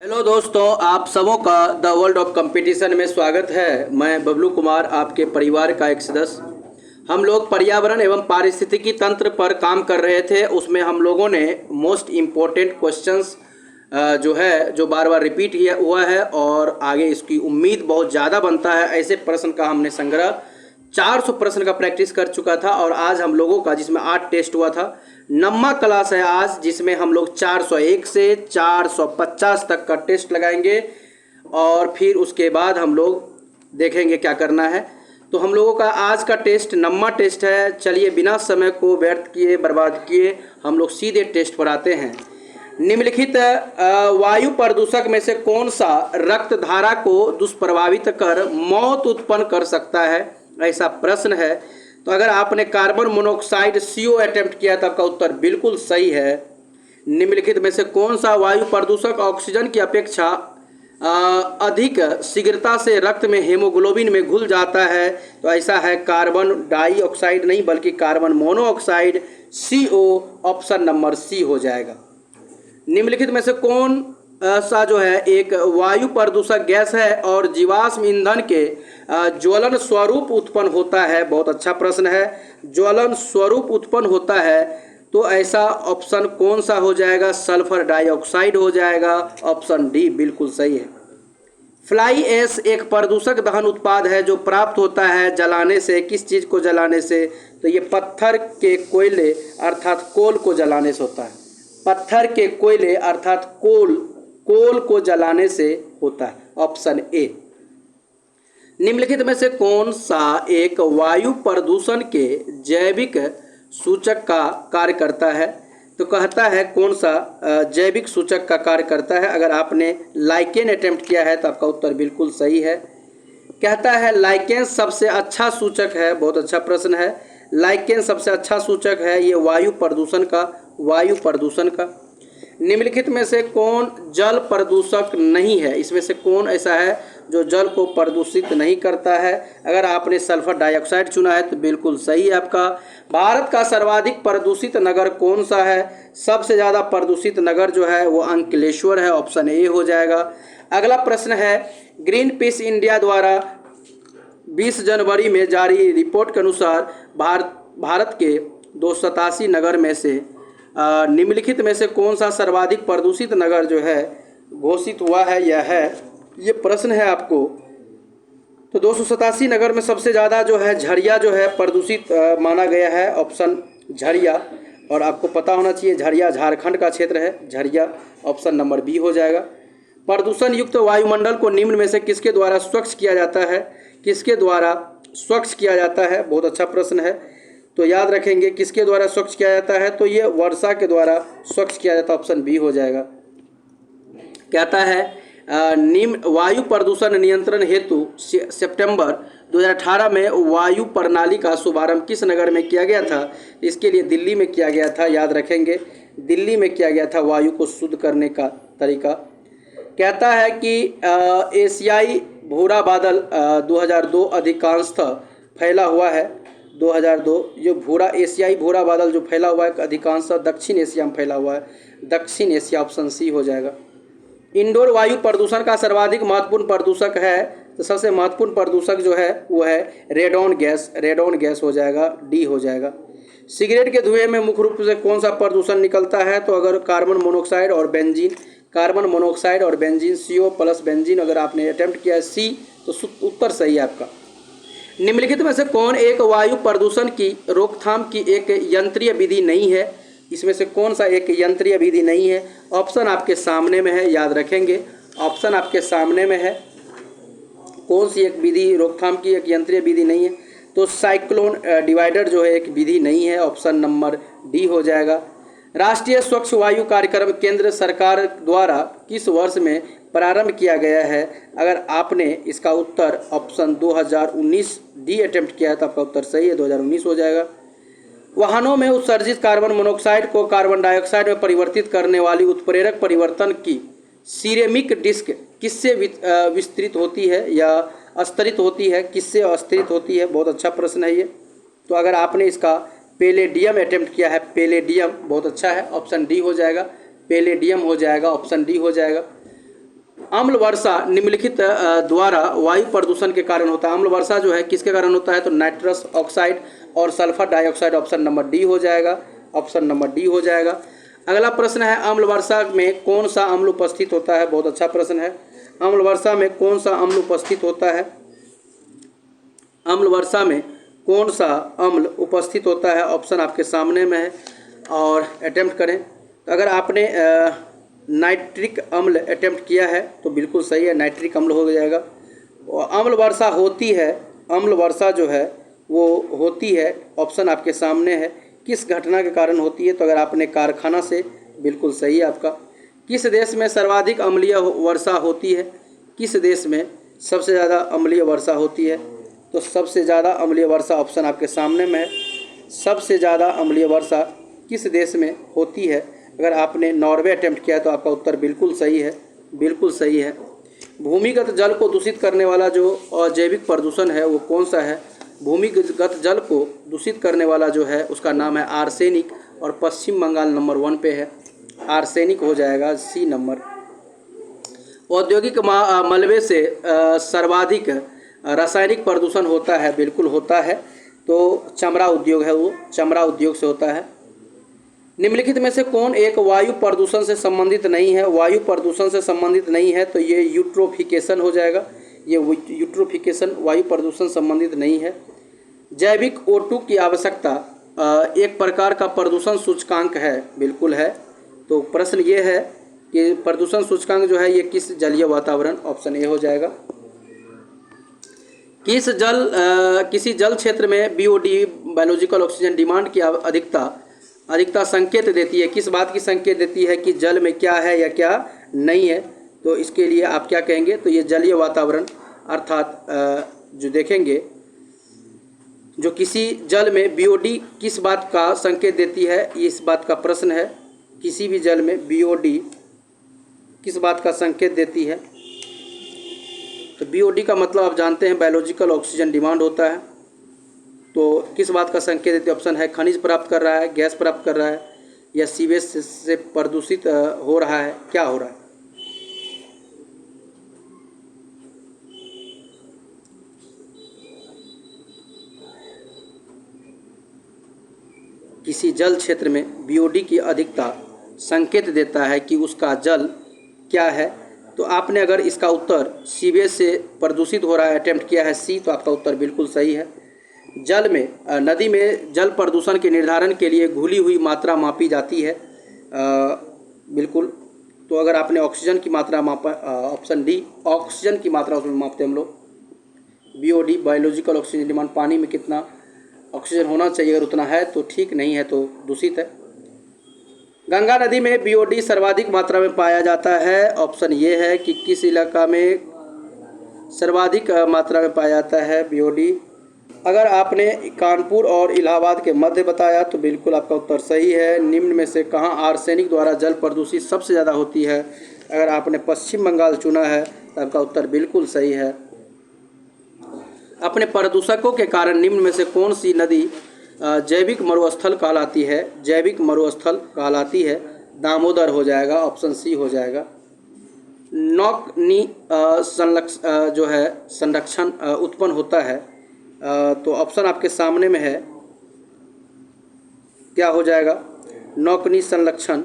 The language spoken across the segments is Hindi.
हेलो दोस्तों, आप सबों का द वर्ल्ड ऑफ कंपटीशन में स्वागत है। मैं बबलू कुमार, आपके परिवार का एक सदस्य। हम लोग पर्यावरण एवं पारिस्थितिकी तंत्र पर काम कर रहे थे। उसमें हम लोगों ने मोस्ट इम्पोर्टेंट क्वेश्चंस जो बार बार रिपीट हुआ है और आगे इसकी उम्मीद बहुत ज़्यादा बनता है, ऐसे प्रश्न का हमने संग्रह 400 प्रश्न का प्रैक्टिस कर चुका था। और आज हम लोगों का, जिसमें 8 टेस्ट हुआ था, 9वां क्लास है आज, जिसमें हम लोग 401 से 450 तक का टेस्ट लगाएंगे और फिर उसके बाद हम लोग देखेंगे क्या करना है। तो हम लोगों का आज का टेस्ट 9वां टेस्ट है। चलिए बिना समय को व्यर्थ किए, बर्बाद किए, हम लोग सीधे टेस्ट पर आते हैं। निम्नलिखित वायु प्रदूषक में से कौन सा रक्त धारा को दुष्प्रभावित कर मौत उत्पन्न कर सकता है, ऐसा प्रश्न है। तो अगर आपने कार्बन मोनोऑक्साइड CO अटेम्प्ट किया तो आपका उत्तर बिल्कुल सही है। निम्नलिखित में से कौन सा वायु प्रदूषक ऑक्सीजन की अपेक्षा अधिक शीघ्रता से रक्त में हेमोग्लोबिन में घुल जाता है, तो ऐसा है कार्बन डाइऑक्साइड नहीं बल्कि carbon monoxide CO, option number C हो जाएगा। निम्नलिखित में से कौन सा जो है एक वायु प्रदूषक गैस है और जीवाश्म ईंधन के ज्वलन स्वरूप उत्पन्न होता है। बहुत अच्छा प्रश्न है। ज्वलन स्वरूप उत्पन्न होता है तो ऐसा ऑप्शन कौन सा हो जाएगा? सल्फर डाइऑक्साइड हो जाएगा, ऑप्शन डी बिल्कुल सही है। फ्लाई ऐश एक प्रदूषक दहन उत्पाद है जो प्राप्त होता है जलाने से। किस चीज़ को जलाने से? तो ये पत्थर के कोयले अर्थात कोल को जलाने से होता है। पत्थर के कोयले अर्थात कोल को जलाने से होता है, ऑप्शन ए। निम्नलिखित में से कौन सा एक वायु प्रदूषण के जैविक सूचक का कार्य करता है? तो कहता है कौन सा जैविक सूचक का कार्य करता है। अगर आपने लाइकेन अटेम्प्ट किया है तो आपका उत्तर बिल्कुल सही है। कहता है लाइकेन सबसे अच्छा सूचक है। बहुत अच्छा प्रश्न है। लाइकेन सबसे अच्छा सूचक है ये वायु प्रदूषण का। निम्नलिखित में से कौन जल प्रदूषक नहीं है? इसमें से कौन ऐसा है जो जल को प्रदूषित नहीं करता है? अगर आपने सल्फर डाइऑक्साइड चुना है तो बिल्कुल सही है आपका। भारत का सर्वाधिक प्रदूषित नगर कौन सा है? सबसे ज़्यादा प्रदूषित नगर जो है वो अंकलेश्वर है, ऑप्शन ए हो जाएगा। अगला प्रश्न है, ग्रीन पीस इंडिया द्वारा 20 जनवरी में जारी रिपोर्ट के अनुसार भारत के 287 नगर में से निम्नलिखित में से कौन सा सर्वाधिक प्रदूषित नगर जो है घोषित हुआ है? यह है, ये प्रश्न है आपको। तो 287 नगर में सबसे ज़्यादा जो है झरिया जो है प्रदूषित माना गया है, ऑप्शन झरिया। और आपको पता होना चाहिए झरिया झारखंड का क्षेत्र है, झरिया, ऑप्शन नंबर बी हो जाएगा। प्रदूषण युक्त वायुमंडल को निम्न में से किसके द्वारा स्वच्छ किया जाता है? किसके द्वारा स्वच्छ किया जाता है? बहुत अच्छा प्रश्न है। तो याद रखेंगे किसके द्वारा स्वच्छ किया जाता है, तो ये वर्षा के द्वारा स्वच्छ किया जाता है, ऑप्शन बी हो जाएगा। कहता है निम्न वायु प्रदूषण नियंत्रण हेतु सितंबर 2018 में वायु प्रणाली का शुभारंभ किस नगर में किया गया था? इसके लिए दिल्ली में किया गया था। याद रखेंगे दिल्ली में किया गया था वायु को शुद्ध करने का तरीका। कहता है कि एशियाई भूरा बादल 2002 अधिकांशतः फैला हुआ है। 2002 जो एशियाई भूरा बादल जो फैला हुआ है अधिकांशतः दक्षिण एशिया में फैला हुआ है, दक्षिण एशिया, ऑप्शन सी हो जाएगा। इंडोर वायु प्रदूषण का सर्वाधिक महत्वपूर्ण प्रदूषक है, तो सबसे महत्वपूर्ण प्रदूषक जो है वो है रेडॉन गैस हो जाएगा, डी हो जाएगा। सिगरेट के धुएं में मुख्य रूप से कौन सा प्रदूषण निकलता है? तो अगर कार्बन मोनोऑक्साइड और बेंजीन CO प्लस बेंजीन अगर आपने अटेम्प्ट किया है C, तो उत्तर सही है आपका। निम्नलिखित में से कौन एक वायु प्रदूषण की रोकथाम की एक यंत्रीय विधि नहीं है? इसमें से कौन सा एक यंत्रीय विधि नहीं है? ऑप्शन आपके सामने में है, याद रखेंगे ऑप्शन आपके सामने में है। कौन सी एक विधि रोकथाम की एक यंत्रीय विधि नहीं है? तो साइक्लोन डिवाइडर जो है एक विधि नहीं है, ऑप्शन नंबर डी हो जाएगा। राष्ट्रीय स्वच्छ वायु कार्यक्रम केंद्र सरकार द्वारा किस वर्ष में प्रारंभ किया गया है? अगर आपने इसका उत्तर ऑप्शन 2019 डी अटेम्प्ट किया है तो आपका उत्तर सही है, 2019 हो जाएगा। वाहनों में उत्सर्जित कार्बन मोनोऑक्साइड को कार्बन डाइऑक्साइड में परिवर्तित करने वाली उत्प्रेरक परिवर्तन की सिरेमिक डिस्क किससे विस्तृत होती है या अस्तरित होती है? किससे अस्तरित होती है? बहुत अच्छा प्रश्न है ये। तो अगर आपने इसका पैलेडियम अटेम्प्ट किया है, पैलेडियम, बहुत अच्छा है, ऑप्शन डी हो जाएगा, पैलेडियम हो जाएगा, ऑप्शन डी हो जाएगा। अम्ल वर्षा निम्नलिखित द्वारा वायु प्रदूषण के कारण होता है। अम्ल वर्षा जो है किसके कारण होता है? तो नाइट्रस ऑक्साइड और sulphur dioxide. Option number D हो जाएगा। ऑप्शन नंबर डी हो जाएगा। अगला प्रश्न है, अम्ल वर्षा में कौन सा अम्ल उपस्थित होता है? बहुत अच्छा प्रश्न है। अम्ल वर्षा में कौन सा अम्ल उपस्थित होता है? अम्ल वर्षा में कौन सा अम्ल उपस्थित होता है? ऑप्शन आपके सामने में है और अटेम्प्ट करें। तो अगर आपने नाइट्रिक अम्ल अटेम्प्ट किया है तो बिल्कुल सही है, नाइट्रिक अम्ल हो जाएगा। और अम्ल वर्षा होती है, अम्ल वर्षा जो है वो होती है, ऑप्शन आपके सामने है, किस घटना के कारण होती है? तो अगर आपने कारखाना से, बिल्कुल सही है आपका। किस देश में सर्वाधिक अम्लीय वर्षा होती है? किस देश में सबसे ज़्यादा अम्लीय वर्षा होती है? तो सबसे ज़्यादा अम्लीय वर्षा ऑप्शन आपके सामने में है। सबसे ज़्यादा अम्लीय वर्षा किस देश में होती है? अगर आपने नॉर्वे अटेम्प्ट किया है तो आपका उत्तर बिल्कुल सही है, बिल्कुल सही है। भूमिगत जल को दूषित करने वाला जो अजैविक प्रदूषण है वो कौन सा है? भूमिगत जल को दूषित करने वाला जो है उसका नाम है आर्सेनिक और पश्चिम बंगाल नंबर 1 पे है। आर्सेनिक हो जाएगा, सी नंबर। औद्योगिक मलबे से सर्वाधिक रासायनिक प्रदूषण होता है, बिल्कुल होता है। तो चमड़ा उद्योग है, वो चमड़ा उद्योग से होता है। निम्नलिखित में से कौन एक वायु प्रदूषण से संबंधित नहीं है? वायु प्रदूषण से संबंधित नहीं है तो ये यूट्रोफिकेशन हो जाएगा। ये यूट्रोफिकेशन वायु प्रदूषण संबंधित नहीं है। जैविक O2 की आवश्यकता एक प्रकार का प्रदूषण सूचकांक है, बिल्कुल है। तो प्रश्न ये है कि प्रदूषण सूचकांक जो है ये किस जलीय वातावरण? ऑप्शन ए हो जाएगा। किसी जल क्षेत्र में BOD बायोलॉजिकल ऑक्सीजन डिमांड की अधिकता संकेत देती है? किस बात की संकेत देती है कि जल में क्या है या क्या नहीं है? तो इसके लिए आप क्या कहेंगे? तो ये जलीय वातावरण अर्थात जो देखेंगे, जो किसी जल में BOD किस बात का संकेत देती है, इस बात का प्रश्न है। किसी भी जल में BOD किस बात का संकेत देती है? तो BOD का मतलब आप जानते हैं बायोलॉजिकल ऑक्सीजन डिमांड होता है। तो किस बात का संकेत देती है? ऑप्शन है खनिज प्राप्त कर रहा है, गैस प्राप्त कर रहा है, या सीवेज से प्रदूषित हो रहा है, क्या हो रहा है? किसी जल क्षेत्र में BOD की अधिकता संकेत देता है कि उसका जल क्या है। तो आपने अगर इसका उत्तर सीवेज से प्रदूषित हो रहा है अटेम्प्ट किया है, सी, तो आपका उत्तर बिल्कुल सही है। जल में नदी में जल प्रदूषण के निर्धारण के लिए घुली हुई मात्रा मापी जाती है, बिल्कुल। तो अगर आपने ऑक्सीजन की मात्रा मापा, ऑप्शन डी, ऑक्सीजन की मात्रा उसमें मापते हम लोग। BOD बायोलॉजिकल ऑक्सीजन डिमांड, पानी में कितना ऑक्सीजन होना चाहिए, अगर उतना है तो ठीक, नहीं है तो दूषित है। गंगा नदी में BOD सर्वाधिक मात्रा में पाया जाता है। ऑप्शन ये है कि किस इलाका में सर्वाधिक मात्रा में पाया जाता है BOD। अगर आपने कानपुर और इलाहाबाद के मध्य बताया तो बिल्कुल आपका उत्तर सही है। निम्न में से कहाँ आर्सेनिक द्वारा जल प्रदूषित सबसे ज़्यादा होती है? अगर आपने पश्चिम बंगाल चुना है तो आपका उत्तर बिल्कुल सही है। अपने प्रदूषकों के कारण निम्न में से कौन सी नदी जैविक मरुस्थल कहलाती है? जैविक मरुस्थल कहलाती है, दामोदर हो जाएगा, ऑप्शन सी हो जाएगा। नौकनी जो है संरक्षण उत्पन्न होता है, तो ऑप्शन आपके सामने में है, क्या हो जाएगा? नौकनी संरक्षण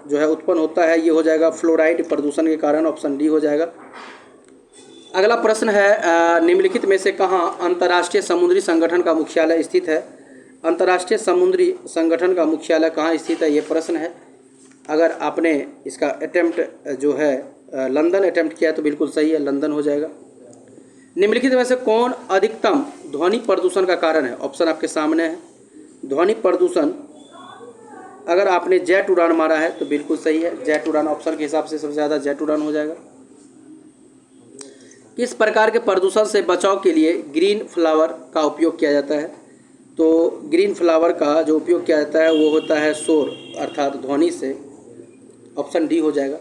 जो है उत्पन्न होता है, ये हो जाएगा फ्लोराइड प्रदूषण के कारण, ऑप्शन डी हो जाएगा। अगला प्रश्न है, निम्नलिखित में से कहाँ अंतर्राष्ट्रीय समुद्री संगठन का मुख्यालय स्थित है? अंतर्राष्ट्रीय समुद्री संगठन का मुख्यालय कहाँ स्थित है, ये प्रश्न है। अगर आपने इसका अटेम्प्ट जो है लंदन अटेम्प्ट किया तो बिल्कुल सही है, लंदन हो जाएगा। निम्नलिखित में से कौन अधिकतम ध्वनि प्रदूषण का कारण है? ऑप्शन आपके सामने है। ध्वनि प्रदूषण, अगर आपने जेट उड़ान मारा है तो बिल्कुल सही है, जेट उड़ान ऑप्शन के हिसाब से सबसे ज़्यादा जेट उड़ान हो जाएगा। किस प्रकार के प्रदूषण से बचाव के लिए ग्रीन फ्लावर का उपयोग किया जाता है? तो ग्रीन फ्लावर का जो उपयोग किया जाता है वो होता है शोर अर्थात ध्वनि से, ऑप्शन डी हो जाएगा।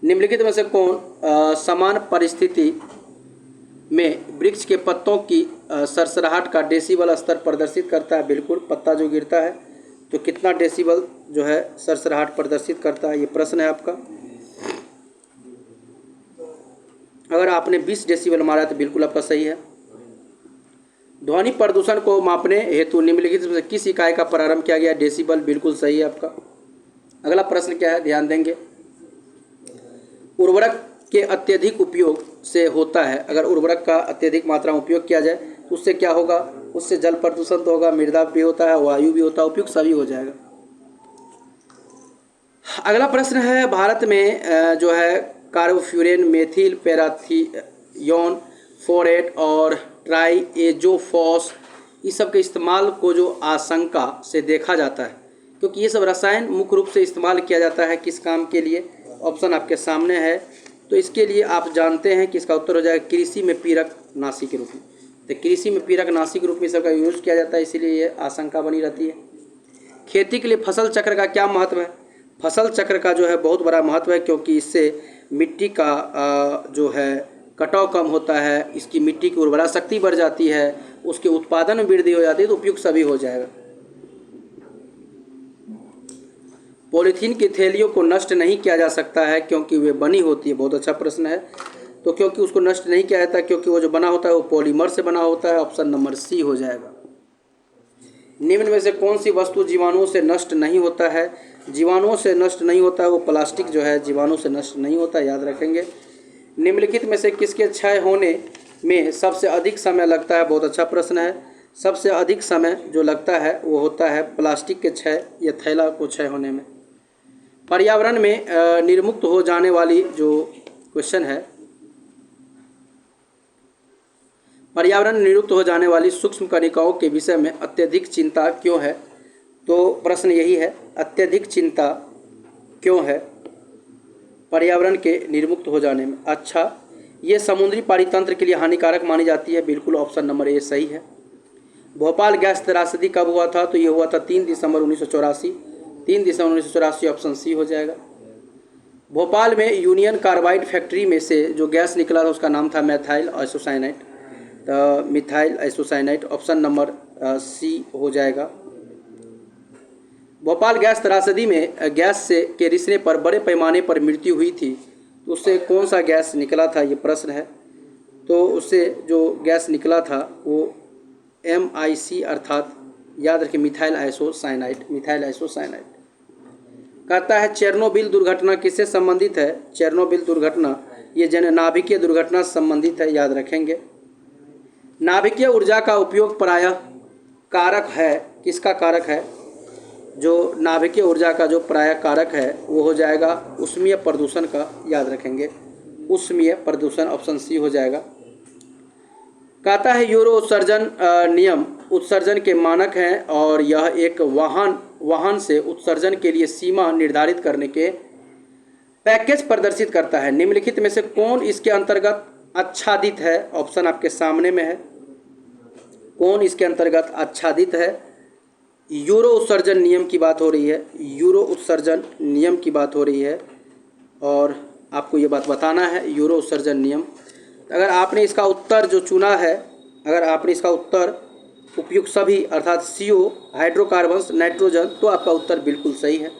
निम्नलिखित में से कौन समान परिस्थिति में वृक्ष के पत्तों की सरसराहट का डेसिबल स्तर प्रदर्शित करता है? बिल्कुल, पत्ता जो गिरता है तो कितना डेसिबल जो है सरसराहट प्रदर्शित करता है, ये प्रश्न है आपका। अगर आपने 20 डेसिबल मारा तो बिल्कुल आपका सही है। ध्वनि प्रदूषण को मापने हेतु निम्नलिखित में से किस इकाई का प्रारंभ किया गया? डेसिबल, बिल्कुल सही है आपका। अगला प्रश्न क्या है, ध्यान देंगे। उर्वरक के अत्यधिक उपयोग से होता है, अगर उर्वरक का अत्यधिक मात्रा में उपयोग किया जाए तो उससे क्या होगा? उससे जल प्रदूषण तो होगा, मृदा भी होता है, वायु भी होता है, उपयुक्त सभी हो जाएगा। अगला प्रश्न है, भारत में जो है कार्बोफ्यूरेन, मेथिल पैराथियोन, फोरेट और ट्राइएजोफॉस इस सब के इस्तेमाल को जो आशंका से देखा जाता है, क्योंकि ये सब रसायन मुख्य रूप से इस्तेमाल किया जाता है किस काम के लिए? ऑप्शन आपके सामने है, तो इसके लिए आप जानते हैं कि इसका उत्तर हो जाएगा कृषि में पीरक नाशी के रूप में। तो कृषि में पीरक नाशी के रूप में सबका यूज किया जाता है, इसीलिए ये आशंका बनी रहती है। खेती के लिए फसल चक्र का क्या महत्व है? फसल चक्र का जो है बहुत बड़ा महत्व है, क्योंकि इससे मिट्टी का जो है कटाव कम होता है, इसकी मिट्टी की उर्वरा शक्ति बढ़ जाती है, उसके उत्पादन में वृद्धि हो जाती है, तो उपयुक्त सभी हो जाएगा। पॉलीथीन की थैलियों को नष्ट नहीं किया जा सकता है क्योंकि वे बनी होती है। बहुत अच्छा प्रश्न है। तो क्योंकि उसको नष्ट नहीं किया जाता, क्योंकि वो जो बना होता है वो पॉलीमर से बना होता है। ऑप्शन नंबर सी हो जाएगा। निम्न में से कौन सी वस्तु जीवाणुओं से नष्ट नहीं होता है? जीवाणुओं से नष्ट नहीं होता है वो प्लास्टिक जो है जीवाणु से नष्ट नहीं होता, याद रखेंगे। निम्नलिखित में से किसके क्षय होने में सबसे अधिक समय लगता है? बहुत अच्छा प्रश्न है। सबसे अधिक समय जो लगता है वो होता है प्लास्टिक के क्षय या थैला को क्षय होने में। पर्यावरण में निर्मुक्त हो जाने वाली जो क्वेश्चन है, पर्यावरण निर्मुक्त हो जाने वाली सूक्ष्म कणिकाओं के विषय में अत्यधिक चिंता क्यों है? तो प्रश्न यही है, अत्यधिक चिंता क्यों है पर्यावरण के निर्मुक्त हो जाने में? अच्छा, ये समुद्री पारितंत्र के लिए हानिकारक मानी जाती है। बिल्कुल ऑप्शन नंबर ए सही है। भोपाल गैस त्रासदी कब हुआ था? तो ये हुआ था 3 दिसंबर 1984। 3 दिसंबर 1984 ऑप्शन सी हो जाएगा। भोपाल में यूनियन कार्बाइड फैक्ट्री में से जो गैस निकला था उसका नाम था मिथाइल आइसोसाइनाइड। तो methyl isocyanide option number C हो जाएगा। भोपाल गैस त्रासदी में गैस से के रिसने पर बड़े पैमाने पर मृत्यु हुई थी, तो उससे कौन सा गैस निकला था, ये प्रश्न है। तो उससे जो गैस निकला था वो MIC अर्थात याद रखिए मिथाइल आइसोसाइनाइड। मिथाइल आइसोसाइनाइड कहता है चेरनोबिल दुर्घटना किससे संबंधित है? चेरनोबिल दुर्घटना ये नाभिकीय दुर्घटना से संबंधित है, याद रखेंगे। नाभिकीय ऊर्जा का उपयोग प्रायः कारक है, किसका कारक है? जो नाभिकीय ऊर्जा का जो प्रायः कारक है वो हो जाएगा ऊष्मीय प्रदूषण का, याद रखेंगे। ऊष्मीय प्रदूषण ऑप्शन सी हो जाएगा। कहता है यूरो उत्सर्जन नियम उत्सर्जन के मानक हैं और यह एक वाहन से उत्सर्जन के लिए सीमा निर्धारित करने के पैकेज प्रदर्शित करता है। निम्नलिखित में से कौन इसके अंतर्गत आच्छादित है? ऑप्शन आपके सामने में है। कौन इसके अंतर्गत आच्छादित है? यूरो उत्सर्जन नियम की बात हो रही है। यूरो उत्सर्जन नियम की बात हो रही है और आपको ये बात बताना है यूरो उत्सर्जन नियम। अगर आपने इसका उत्तर जो चुना है, अगर आपने इसका उत्तर उपयुक्त सभी अर्थात CO हाइड्रोकार्बन्स नाइट्रोजन, तो आपका उत्तर बिल्कुल सही है।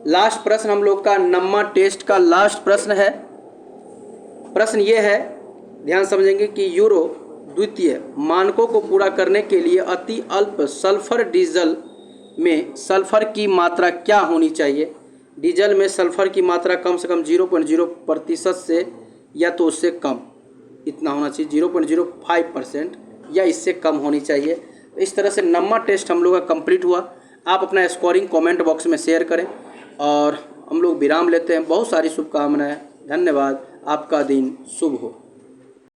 लास्ट प्रश्न हम लोग का नम्मा टेस्ट का लास्ट प्रश्न है। प्रश्न ये है, ध्यान समझेंगे कि यूरो द्वितीय मानकों को पूरा करने के लिए अति अल्प सल्फर डीजल में सल्फर की मात्रा क्या होनी चाहिए? डीजल में सल्फर की मात्रा कम से कम 0.0% से या तो उससे कम इतना होना चाहिए, 0.05% या इससे कम होनी चाहिए। इस तरह से नम्मा टेस्ट हम लोग का कंप्लीट हुआ। आप अपना स्कोरिंग कमेंट बॉक्स में शेयर करें और हम लोग विराम लेते हैं। बहुत सारी शुभकामनाएं। धन्यवाद। आपका दिन शुभ हो।